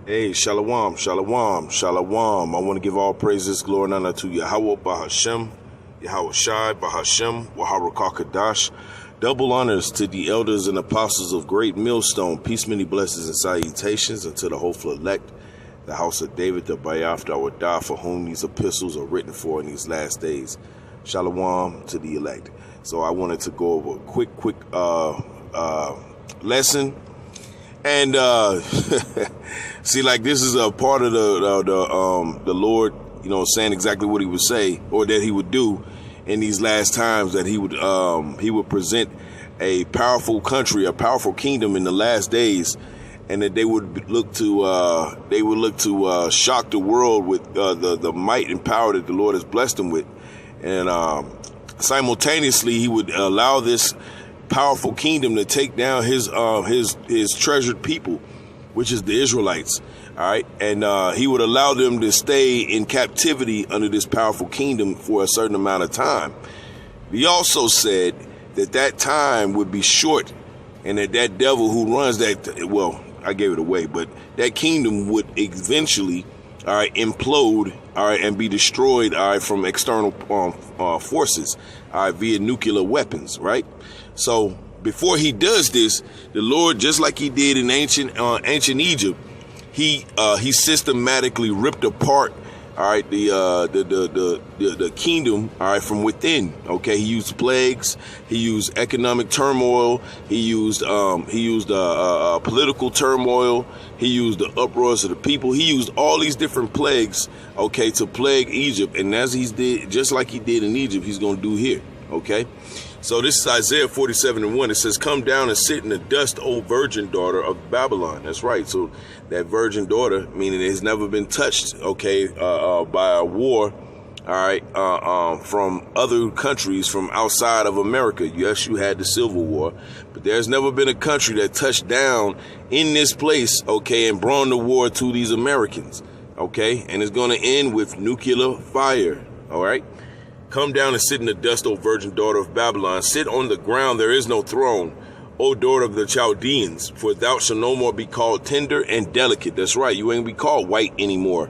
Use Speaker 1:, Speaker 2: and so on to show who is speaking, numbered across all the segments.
Speaker 1: Hey, shalom, shalom, shalom. I want to give all praises, glory, and honor to Yahweh Bahashem, Yahweh Shai Bahashem, Waharakakadash. Double honors to the elders and apostles of Great Millstone. Peace, many blessings, and salutations unto the hopeful elect, the house of David, the Bayaf, the Awadah, for whom these epistles are written for in these last days. Shalom to the elect. So I wanted to go over a quick lesson. And see, like, this is a part of the Lord, you know, saying exactly what he would say or that he would do in these last times, that he would present a powerful country, a powerful kingdom in the last days, and that they would look to shock the world with the might and power that the Lord has blessed them with, and simultaneously he would allow this powerful kingdom to take down his treasured people, which is the Israelites. All right. And he would allow them to stay in captivity under this powerful kingdom for a certain amount of time. He also said that time would be short, and that devil who runs that, well, I gave it away, but that kingdom would eventually, all right, implode, all right, and be destroyed, all right, from external forces, all right, via nuclear weapons, right? So before he does this, the Lord, just like he did in ancient Egypt, he systematically ripped apart, all right, the kingdom, all right, from within. Okay, he used plagues, he used economic turmoil, he used political turmoil, he used the uproars of the people. He used all these different plagues, okay, to plague Egypt, and as he did, just like he did in Egypt, he's going to do here. Okay. So this is Isaiah 47:1. It says, "Come down and sit in the dust, O virgin daughter of Babylon." That's right. So that virgin daughter, meaning it has never been touched, okay, by a war, all right, from other countries from outside of America. Yes, you had the Civil War, but there's never been a country that touched down in this place, okay, and brought the war to these Americans, okay, and it's going to end with nuclear fire, all right. "Come down and sit in the dust, O virgin daughter of Babylon. Sit on the ground, there is no throne, O daughter of the Chaldeans, for thou shalt no more be called tender and delicate." That's right, you ain't be called white anymore.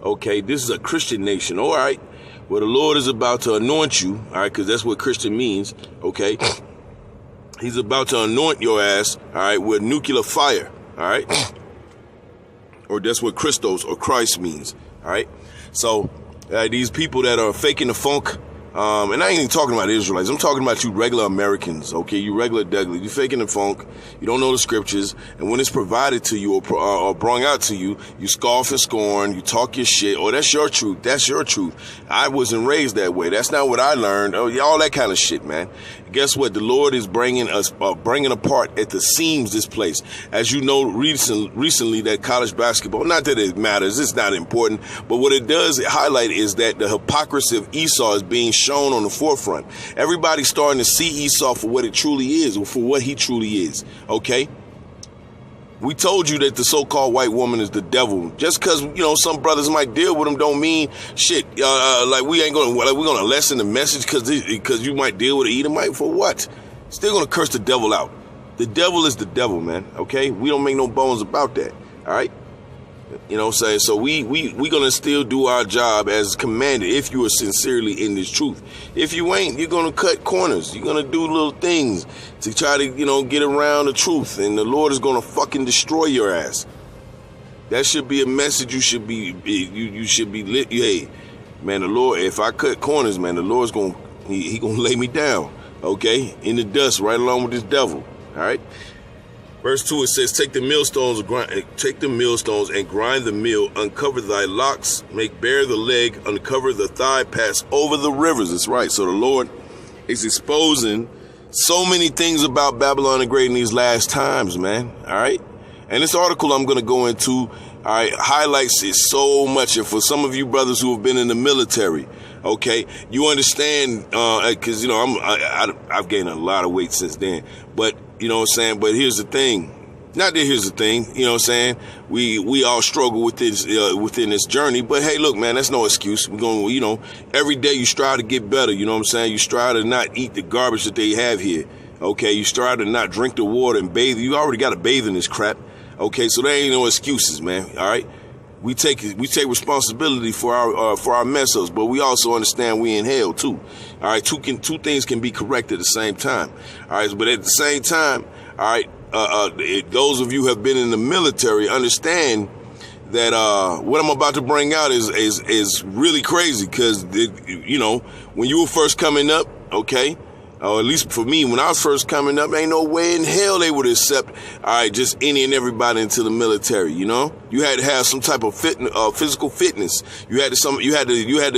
Speaker 1: Okay, this is a Christian nation, all right? Well, the Lord is about to anoint you, all right, because that's what Christian means, okay? He's about to anoint your ass, all right, with nuclear fire, all right? Or that's what Christos or Christ means, all right? So these people that are faking the funk, and I ain't even talking about Israelites. I'm talking about you regular Americans, okay? You regular Douglas. You faking the funk. You don't know the scriptures. And when it's provided to you or brought out to you, you scoff and scorn. You talk your shit. Oh, that's your truth. That's your truth. I wasn't raised that way. That's not what I learned. Oh, all that kind of shit, man. Guess what? The Lord is bringing apart at the seams this place. As you know, recently that college basketball, not that it matters, it's not important, but what it does highlight is that the hypocrisy of Esau is being shown on the forefront. Everybody's starting to see Esau for what it truly is, or for what he truly is, okay? We told you that the so-called white woman is the devil. Just because, you know, some brothers might deal with them don't mean shit. Like we're gonna lessen the message because you might deal with an Edomite for what? Still gonna curse the devil out. The devil is the devil, man. Okay, we don't make no bones about that. All right. You know what I'm saying? So we gonna still do our job as commanded if you are sincerely in this truth. If you ain't, you're gonna cut corners. You're gonna do little things to try to, you know, get around the truth, and the Lord is gonna fucking destroy your ass. That should be a message you should be lit. Hey, man, the Lord, if I cut corners, man, the Lord's gonna he gonna lay me down, okay, in the dust right along with this devil. All right. Verse 2, it says, take the millstones and grind the mill, uncover thy locks, make bare the leg, uncover the thigh, pass over the rivers. That's right. So the Lord is exposing so many things about Babylon the Great in these last times, man. All right. And this article I'm going to go into, all right, highlights it so much. And for some of you brothers who have been in the military, okay, you understand, because, you know, I've gained a lot of weight since then. But, you know what I'm saying? But here's the thing. Not that here's the thing, you know what I'm saying? We all struggle with this, within this journey. But hey, look, man, that's no excuse. We're going, you know, every day you strive to get better. You know what I'm saying? You strive to not eat the garbage that they have here. Okay, you strive to not drink the water and bathe. You already got to bathe in this crap. Okay, so there ain't no excuses, man. All right, we take responsibility for our mess ups, but we also understand we in hell too. All right, two things can be correct at the same time. All right, but at the same time, all right, those of you who have been in the military understand that what I'm about to bring out is really crazy, because you know, when you were first coming up, okay. Or at least for me, when I was first coming up, ain't no way in hell they would accept, all right, just any and everybody into the military. You know, you had to have some type of physical fitness. You had to, you had to, you had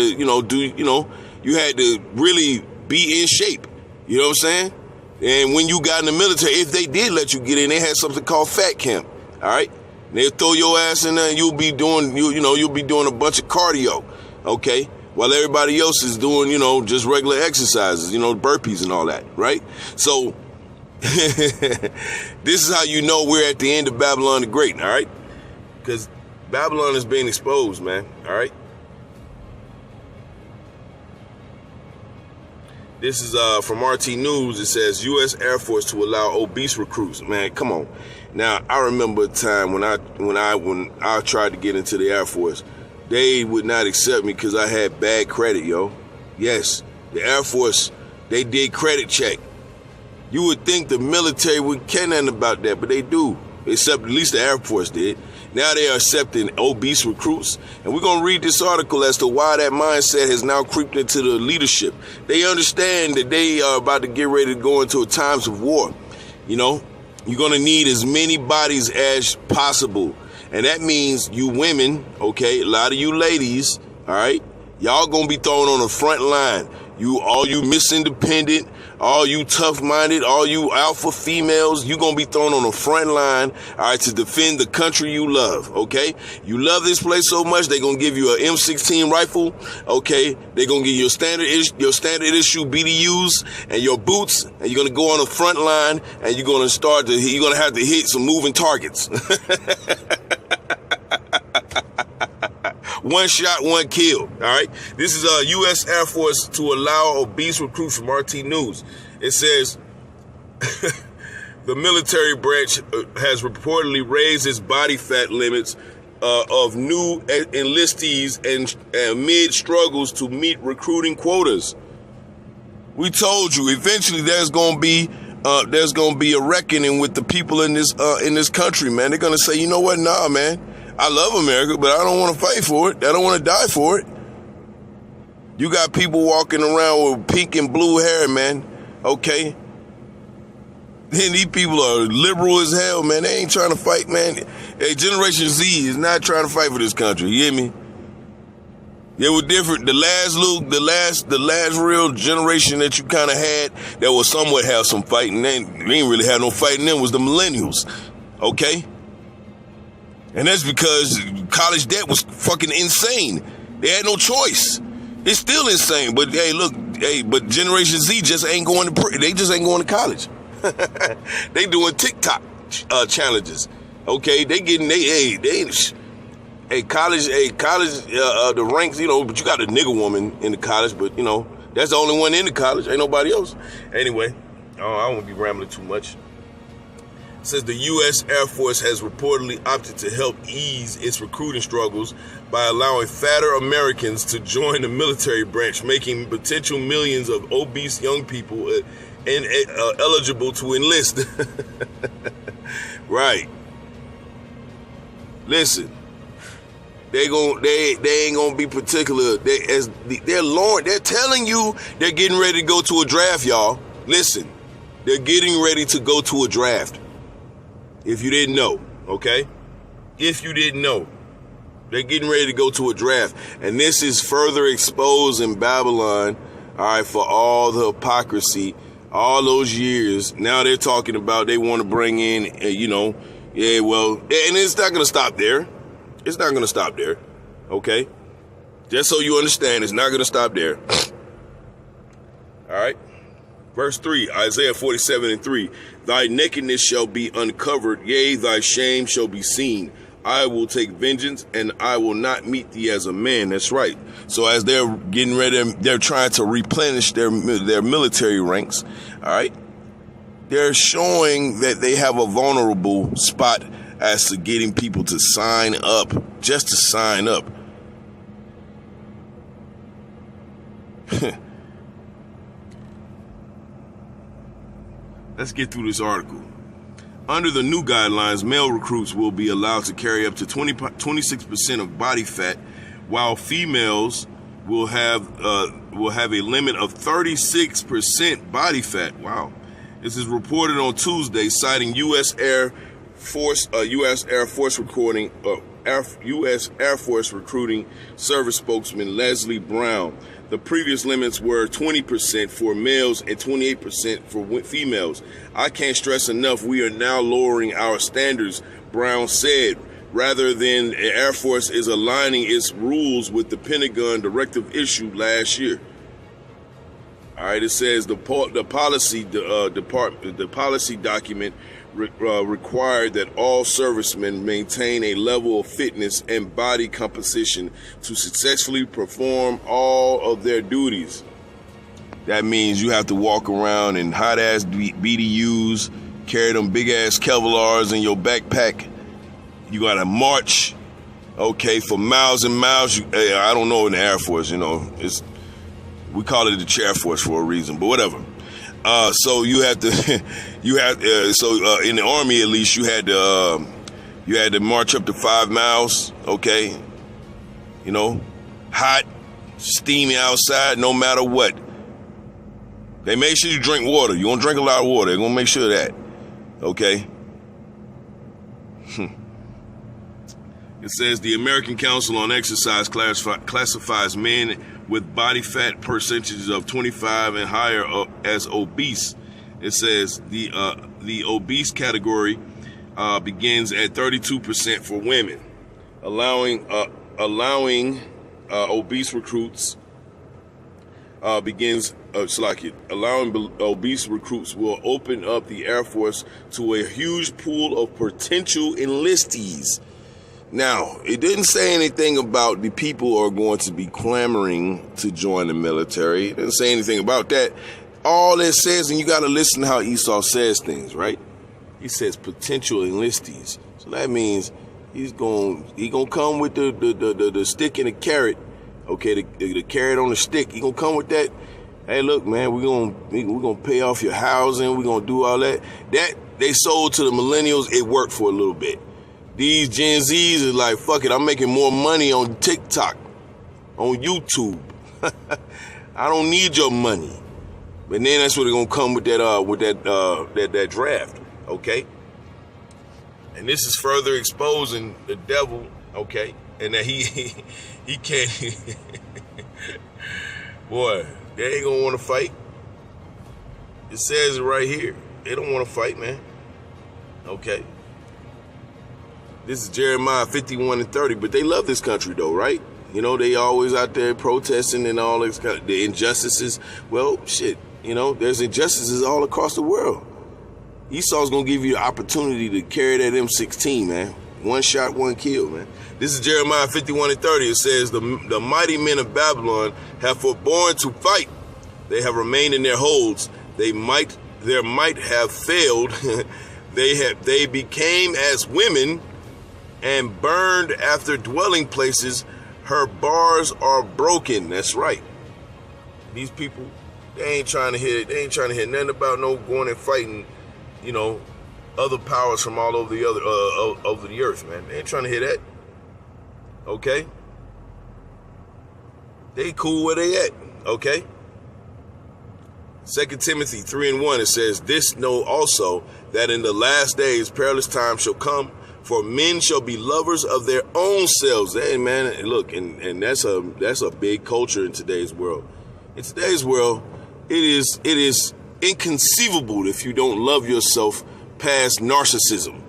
Speaker 1: to really be in shape. You know what I'm saying? And when you got in the military, if they did let you get in, they had something called fat camp. All right, they'll throw your ass in there, and you'll be doing a bunch of cardio. Okay. While everybody else is doing, you know, just regular exercises, you know, burpees and all that, right? So this is how you know we're at the end of Babylon the Great, all right? Because Babylon is being exposed, man, all right? This is from RT News. It says U.S. Air Force to allow obese recruits. Man, come on. Now, I remember a time when I tried to get into the Air Force. They would not accept me because I had bad credit, yo. Yes, the Air Force, they did credit check. You would think the military would care nothing about that, but they do. Except at least the Air Force did. Now they are accepting obese recruits. And we're going to read this article as to why that mindset has now creeped into the leadership. They understand that they are about to get ready to go into times of war. You know, you're going to need as many bodies as possible. And that means you women, okay, a lot of you ladies, all right, y'all gonna be thrown on the front line. All you Miss Independent, all you tough-minded, all you alpha females, you gonna be thrown on the front line, all right, to defend the country you love, okay? You love this place so much, they gonna give you an M16 rifle, okay? They gonna give you your standard issue BDUs and your boots, and you're gonna go on the front line, and you're gonna have to hit some moving targets. One shot, one kill. All right. This is U.S. Air Force to allow obese recruits from RT News. It says the military branch has reportedly raised its body fat limits of new enlistees and amid struggles to meet recruiting quotas. We told you eventually there's gonna be a reckoning with the people in this country, man. They're gonna say, you know what? Nah, man. I love America, but I don't want to fight for it. I don't want to die for it. You got people walking around with pink and blue hair, man. Okay. And these people are liberal as hell, man. They ain't trying to fight, man. Hey, Generation Z is not trying to fight for this country. You hear me? They were different. The last real generation that you kind of had that was somewhat have some fighting. They ain't really had no fighting. Then was the millennials. Okay. And that's because college debt was fucking insane. They had no choice. It's still insane. But hey, look, but Generation Z just ain't going to college. They doing TikTok challenges. Okay, college, the ranks, you know, but you got a nigga woman in the college, but you know, that's the only one in the college. Ain't nobody else. Anyway, I won't be rambling too much. Says the U.S. Air Force has reportedly opted to help ease its recruiting struggles by allowing fatter Americans to join the military branch, making potential millions of obese young people eligible to enlist. Right. Listen, they ain't gonna be particular. They're telling you they're getting ready to go to a draft, y'all. Listen, they're getting ready to go to a draft. If you didn't know, okay? If you didn't know, they're getting ready to go to a draft. And this is further exposing Babylon, all right, for all the hypocrisy, all those years. Now they're talking about they want to bring in, and it's not going to stop there. It's not going to stop there, okay? Just so you understand, it's not going to stop there. All right? Verse 3, Isaiah 47:3, thy nakedness shall be uncovered, yea, thy shame shall be seen. I will take vengeance, and I will not meet thee as a man. That's right. So as they're getting ready, they're trying to replenish their military ranks, all right? They're showing that they have a vulnerable spot as to getting people to sign up, just to sign up. Let's get through this article. Under the new guidelines, male recruits will be allowed to carry up to 26% of body fat, while females will have a limit of 36% body fat. Wow. This is reported on Tuesday, citing U.S. Air Force recruiting service spokesman Leslie Brown. The previous limits were 20% for males and 28% for females. I can't stress enough, we are now lowering our standards, Brown said, rather than the Air Force is aligning its rules with the Pentagon directive issued last year. All right, it says the policy document required that all servicemen maintain a level of fitness and body composition to successfully perform all of their duties. That means you have to walk around in hot-ass BDUs, carry them big-ass Kevlars in your backpack. You got to march, okay, for miles and miles. I don't know in the Air Force, we call it the Chair Force for a reason, but whatever. So you have to, in the Army at least, you had to march up to 5 miles, okay? Hot, steamy outside, no matter what. They make sure you drink water. You won't drink a lot of water. They're gonna make sure of that, okay? It says the American Council on Exercise classifies men with body fat percentages of 25 and higher as obese. It says the obese category begins at 32% for women, allowing obese recruits allowing obese recruits will open up the Air Force to a huge pool of potential enlistees. Now, it didn't say anything about the people who are going to be clamoring to join the military. It didn't say anything about that. All it says, and you got to listen to how Esau says things, right? He says potential enlistees. So that means he's gonna come with the stick and the carrot. Okay, the carrot on the stick. He gonna come with that. Hey, look, man, we're gonna pay off your housing. We're gonna do all that. That they sold to the millennials. It worked for a little bit. These Gen Zs is like, fuck it, I'm making more money on TikTok, on YouTube. I don't need your money. But then that's what they're gonna come with that draft, okay? And this is further exposing the devil, okay? And that he can't. Boy, they ain't gonna want to fight. It says it right here. They don't want to fight, man. Okay. This is Jeremiah 51:30, but they love this country though, right? They always out there protesting and all this kind of, the injustices. Well, shit, there's injustices all across the world. Esau's gonna give you the opportunity to carry that M16, man. One shot, one kill, man. This is Jeremiah 51:30. It says, the mighty men of Babylon have forborne to fight. They have remained in their holds. Their might have failed. They became as women and burned after dwelling places. Her bars are broken. That's right. These people, they ain't trying to hear nothing about no going and fighting, other powers from all over over the earth, man. They ain't trying to hear that. Okay? They cool where they at, okay? 2 Timothy 3:1, it says, this know also that in the last days perilous times shall come, for men shall be lovers of their own selves. Hey, man, look, and that's a big culture in today's world. In today's world, it is inconceivable if you don't love yourself past narcissism.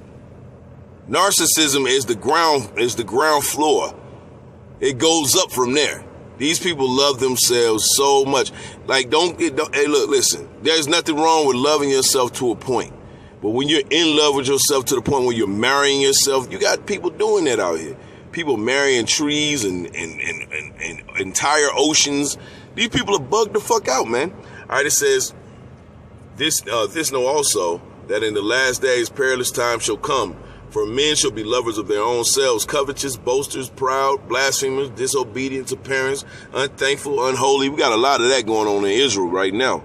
Speaker 1: Narcissism is the ground floor. It goes up from there. These people love themselves so much. Like, hey, look, listen, there's nothing wrong with loving yourself to a point. But when you're in love with yourself to the point where you're marrying yourself, you got people doing that out here. People marrying trees and entire oceans. These people are bugged the fuck out, man. All right, it says, this know also that in the last days perilous times shall come, For men shall be lovers of their own selves, covetous, boasters, proud, blasphemers, disobedient to parents, unthankful, unholy. We got a lot of that going on in Israel right now.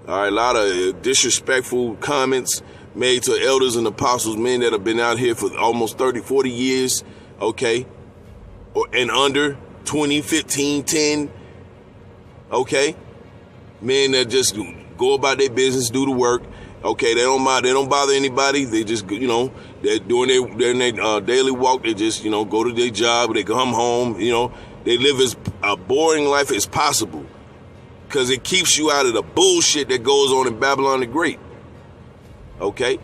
Speaker 1: All right, a lot of disrespectful comments made to elders and apostles, men that have been out here for almost 30, 40 years, okay, and under 20, 15, 10, okay, men that just go about their business, do the work, okay, they don't bother anybody, they just, they're doing their daily walk, they just, go to their job, they come home, they live as a boring life as possible, because it keeps you out of the bullshit that goes on in Babylon the Great, okay?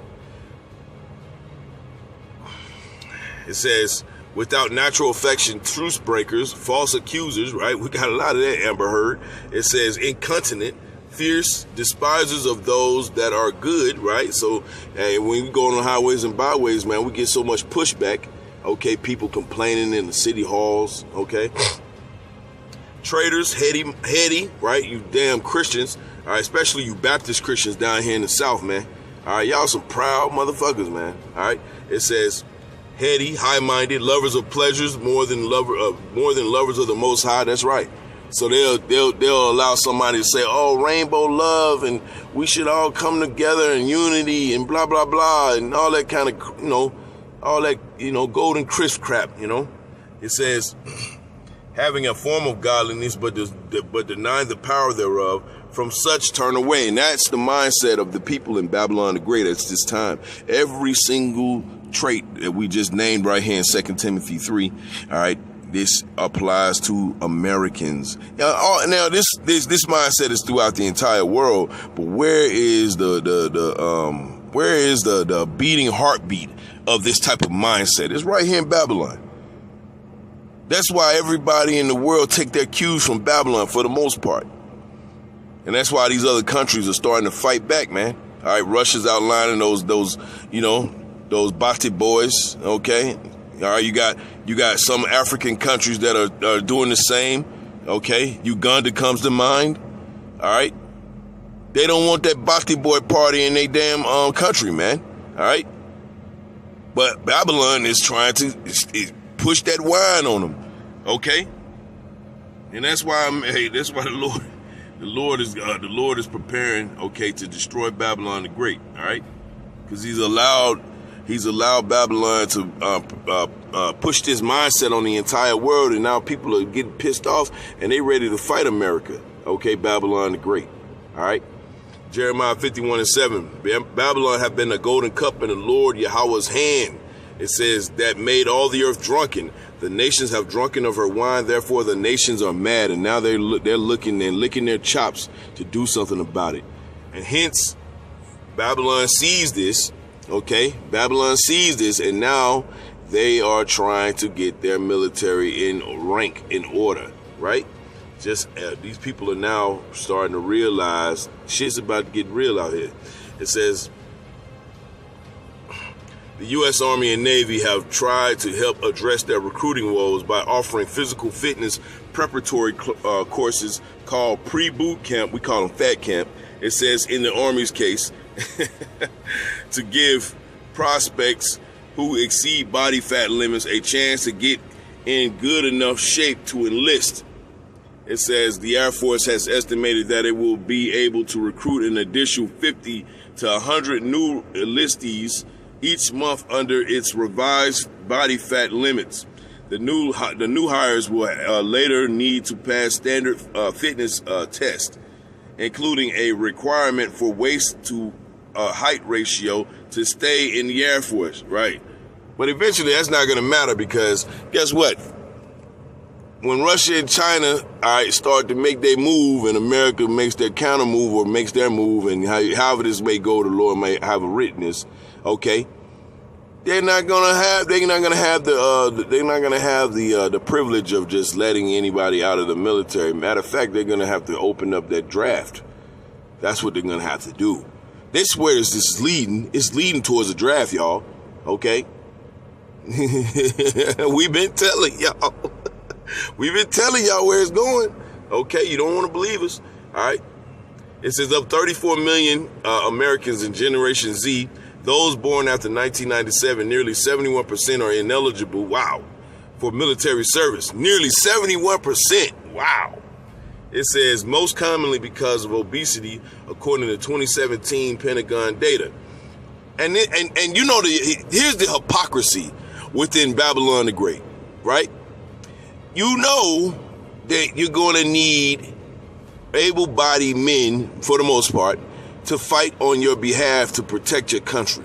Speaker 1: It says, without natural affection, truce breakers, false accusers, right? We got a lot of that, Amber Heard. It says incontinent, fierce, despisers of those that are good, right? So when we go on the highways and byways, man, we get so much pushback, okay? People complaining in the city halls, okay? Traitors, heady, right? You damn Christians, all right? Especially you Baptist Christians down here in the South, man. All right, y'all some proud motherfuckers, man. All right, it says heady, high-minded, lovers of pleasures more than lovers of the Most High. That's right. So they'll allow somebody to say, "Oh, rainbow love, and we should all come together in unity, and blah blah blah, and all that kind of all that golden crisp crap." It says having a form of godliness, but denying the power thereof. From such turn away. And that's the mindset of the people in Babylon the Great at this time. Every single trait that we just named right here in 2 Timothy 3, all right, this applies to Americans. Now this mindset is throughout the entire world, but where is the beating heartbeat of this type of mindset? It's right here in Babylon. That's why everybody in the world take their cues from Babylon for the most part. And that's why these other countries are starting to fight back, man. All right, Russia's outlining those Bati boys, okay? All right, you got some African countries that are doing the same, okay? Uganda comes to mind, all right? They don't want that Bati boy party in their damn country, man, all right? But Babylon is trying to push that wine on them, okay? And that's why the Lord is preparing, okay, to destroy Babylon the Great, all right? Because he's allowed Babylon to push this mindset on the entire world, and now people are getting pissed off, and they ready to fight America, okay, Babylon the Great, all right? Jeremiah 51:7, Babylon have been the golden cup in the Lord Yahweh's hand. It says that made all the earth drunken. The nations have drunken of her wine, therefore the nations are mad, and now they're looking and licking their chops to do something about it. And hence, Babylon sees this, okay? Babylon sees this, and now they are trying to get their military in rank, in order, right? These people are now starting to realize shit's about to get real out here. It says, the U.S. Army and Navy have tried to help address their recruiting woes by offering physical fitness preparatory courses called pre-boot camp. We call them fat camp. It says in the Army's case to give prospects who exceed body fat limits a chance to get in good enough shape to enlist. It says the Air Force has estimated that it will be able to recruit an additional 50 to 100 new enlistees each month under its revised body fat limits. The new hires will later need to pass standard fitness tests, including a requirement for waist to height ratio to stay in the Air Force, right? But eventually that's not going to matter, because guess what? When Russia and China, start to make their move, and America makes their counter move or makes their move, and however this may go, the Lord may have a writtenness. Okay, they're not gonna have the privilege of just letting anybody out of the military. Matter of fact, they're gonna have to open up that draft. That's what they're gonna have to do. This where this is leading. It's leading towards a draft, y'all. Okay, we've been telling y'all. We've been telling y'all where it's going. Okay, you don't want to believe us. All right. It says up 34 million Americans in Generation Z Those born after 1997, nearly 71% are ineligible, wow, for military service. Nearly 71%, wow. It says most commonly because of obesity, according to 2017 Pentagon data. And you know, here's the hypocrisy within Babylon the Great, right? You know that you're going to need able-bodied men, for the most part, to fight on your behalf to protect your country.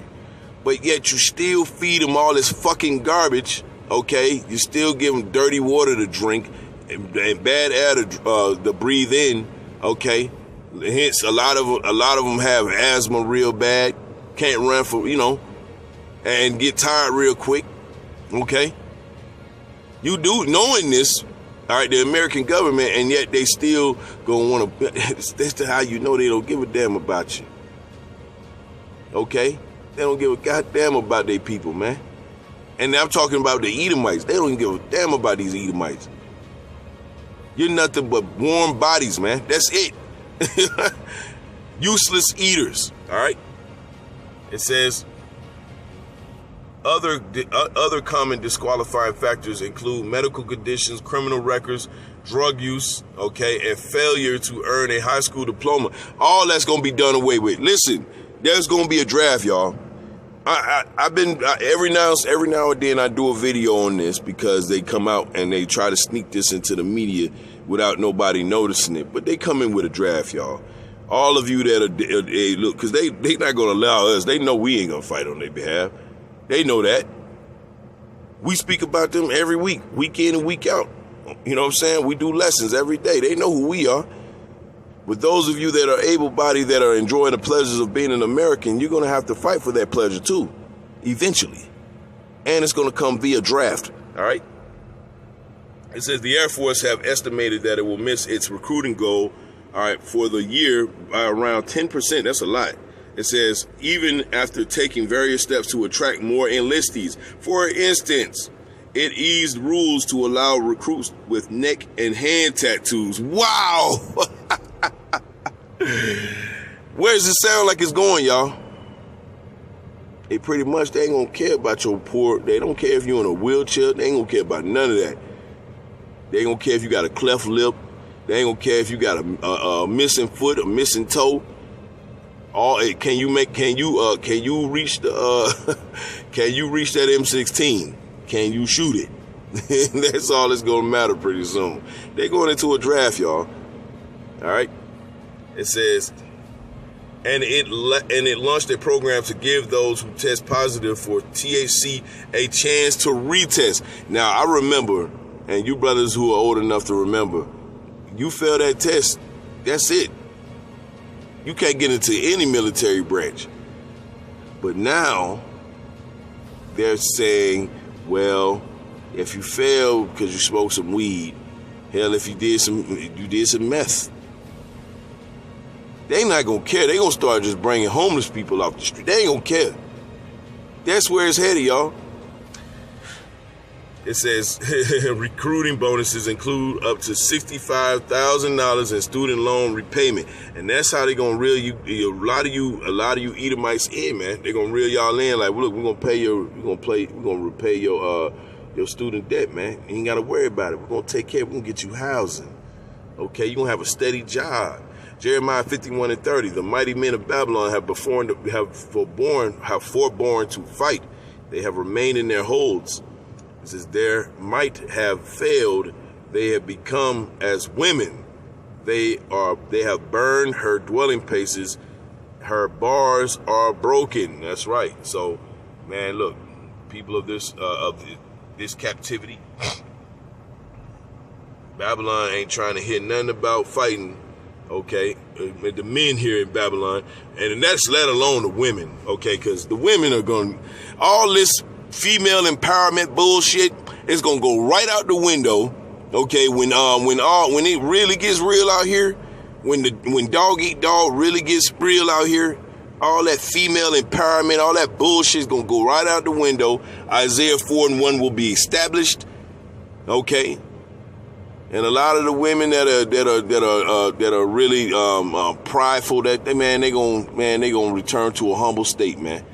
Speaker 1: But yet you still feed them all this fucking garbage, okay? You still give them dirty water to drink and bad air to breathe in, okay? Hence, a lot of them have asthma real bad, can't run for, and get tired real quick, okay? You do knowing this, all right, the American government, and yet they still gonna want to. That's how you know they don't give a damn about you. Okay, they don't give a goddamn about their people, man. And I'm talking about the Edomites. They don't even give a damn about these Edomites. You're nothing but warm bodies, man. That's it. Useless eaters. All right. It says. Other common disqualifying factors include medical conditions, criminal records, drug use, okay, and failure to earn a high school diploma. All that's going to be done away with. Listen, there's going to be a draft, y'all. I've been every now and then I do a video on this because they come out and they try to sneak this into the media without nobody noticing it. But they come in with a draft, y'all. All of you that are look, because they not going to allow us. They know we ain't going to fight on their behalf. They know that. We speak about them every week in and week out. You know what I'm saying? We do lessons every day. They know who we are. But those of you that are able-bodied, that are enjoying the pleasures of being an American, you're going to have to fight for that pleasure too, eventually. And it's going to come via draft, all right? It says the Air Force have estimated that it will miss its recruiting goal, all right, for the year by around 10%. That's a lot. It says, even after taking various steps to attract more enlistees. For instance, it eased rules to allow recruits with neck and hand tattoos. Wow! Where does it sound like it's going, y'all? They pretty much, they ain't gonna care about your poor. They don't care if you're in a wheelchair. They ain't gonna care about none of that. They ain't gonna care if you got a cleft lip. They ain't gonna care if you got a missing foot, a missing toe. Can you reach the can you reach that M16? Can you shoot it? That's all that's gonna matter pretty soon. They're going into a draft, y'all. All right. It says, and it launched a program to give those who test positive for THC a chance to retest. Now I remember, and you brothers who are old enough to remember, you fail that test, that's it. You can't get into any military branch. But now they're saying, well, if you fail because you smoked some weed, hell, if you did some meth, they not gonna care. They gonna start just bringing homeless people off the street. They ain't gonna care. That's where it's headed, y'all. It says recruiting bonuses include up to $65,000 in student loan repayment, and that's how they gonna reel you. A lot of you Edomites in, man. They gonna reel y'all in. Like, look, we're gonna repay your student debt, man. You ain't gotta worry about it. We're gonna take care. We're gonna get you housing. Okay, you gonna have a steady job. Jeremiah 51:30. The mighty men of Babylon have forborne to fight. They have remained in their holds. It says, their might have failed. They have become as women. They have burned her dwelling places. Her bars are broken. That's right. So, man, look, people of this captivity, Babylon ain't trying to hear nothing about fighting. Okay, the men here in Babylon, and that's let alone the women. Okay, because the women are going, all this female empowerment bullshit is gonna go right out the window. Okay, when it really gets real out here, when dog eat dog really gets real out here, all that female empowerment, all that bullshit is gonna go right out the window. Isaiah 4:1 will be established. Okay, and a lot of the women that are really prideful, they gonna return to a humble state, man.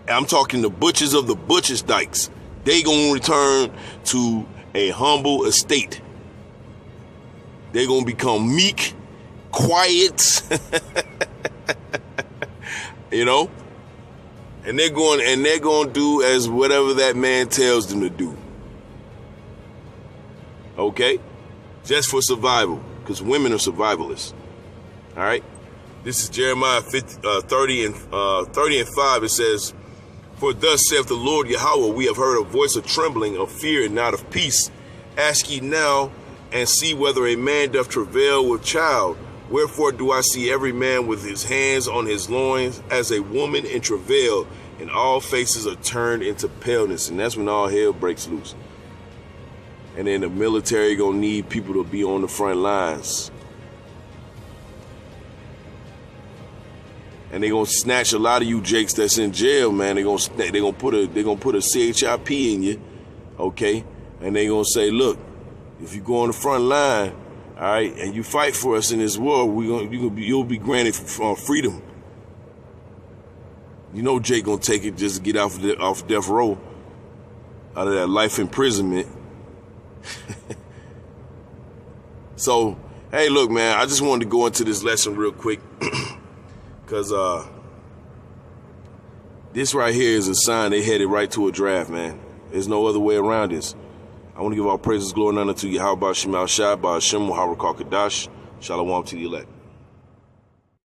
Speaker 1: I'm talking the butchers of the butchers dykes. They gonna return to a humble estate. They gonna become meek, quiet, you know, and they're going to do as whatever that man tells them to do. Okay, just for survival, because women are survivalists. All right, this is Jeremiah 30 and 5. It says, "For thus saith the Lord Yahweh, we have heard a voice of trembling, of fear, and not of peace. Ask ye now, and see whether a man doth travail with child. Wherefore do I see every man with his hands on his loins, as a woman in travail, and all faces are turned into paleness." And that's when all hell breaks loose. And then the military gonna need people to be on the front lines. And they gonna snatch a lot of you jakes that's in jail, man. They gonna put a CHIP in you, okay? And they gonna say, look, if you go on the front line, all right, and you fight for us in this war, you'll be granted freedom. You know, Jake gonna take it just to get off death row, out of that life imprisonment. So, hey, look, man, I just wanted to go into this lesson real quick, because this right here is a sign they headed right to a draft, man. There's no other way around this. I want to give all praises, glory, and honor to Yahweh Shema Shai, Ba'ashem, Muhammad Kakadash, Shalom to the elect.